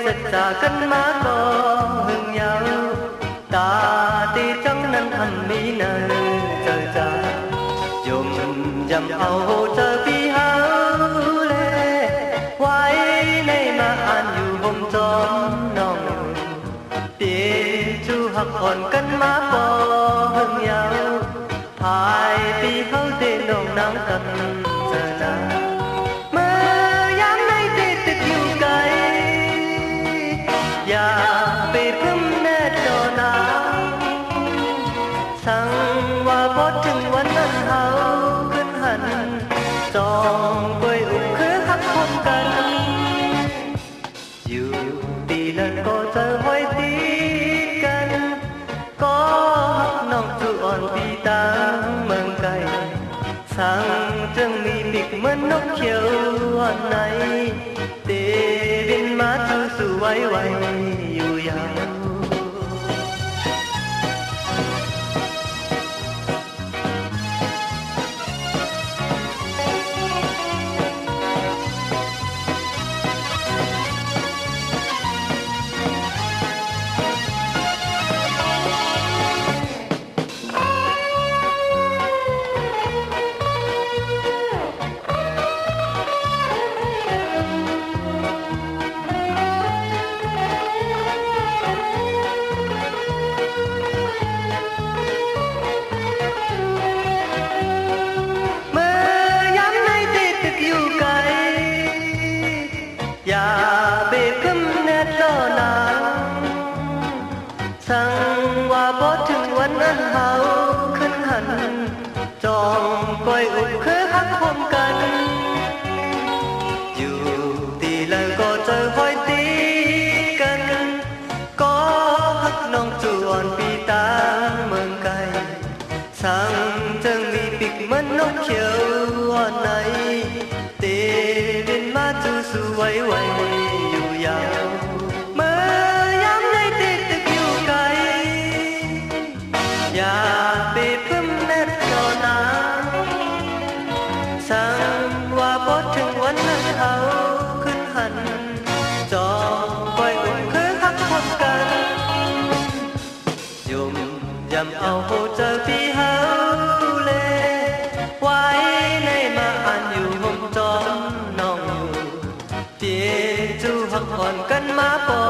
สัจจากันมาก็หึงยาวตาตีจังนั้นทำมีเนอเจอจายมยำเอาเจอพี่เฮาเลไว้ในมาอ่านอยู่ห่มจอมน้องเปียจูหักอ่อนกันมาก็หึงยาวภายปีเขาเต้นน้องนางกันเจอจาอย่าไปพึ่งแน่จอนาสั่งว่าพอถึงวันนั้นเฮาขึ้นหันจองกวยอุกคือฮักพบกันอยู่ตีนั้นก็เจอห้อยตีกันก็ฮักน้องจูอ่อนปีตาเมืองไกลสั่งจึงมีปีกเหมือนนกเขียวอ่อนในเตบินมาจูสู่ไว้ไว้อยู่ยาวอย่าเบกึมแน่จอนางสั่งว่าพอถึงวันนั้นเฮาขึ้นหันจองก้อยอุบคือฮักพมกันอยู่ตีแล้วก็เจอห้อยตีกันก็ฮักน้องจวนปีตาเมืองไกลสั่งจึงมีปีกเหมือนนกเขียวอ่อนในเตบินมาจูสู่ไว้ไว้อยู่ยาวเมื่อยามในติดตึกอยู่ไกลอย่าไปพึ่มแน่จอนาสั่งว่าพอถึงวันนั้นเฮาขึ้นหันจองปล่อยอุ่นคือฮักพบกันยมยำเอาโหเจอพี่เฮาเลไว้ในมาอ่านอยู่ห่มจอมน้องอยู่เตียจูหักอ่อนกันมาปอ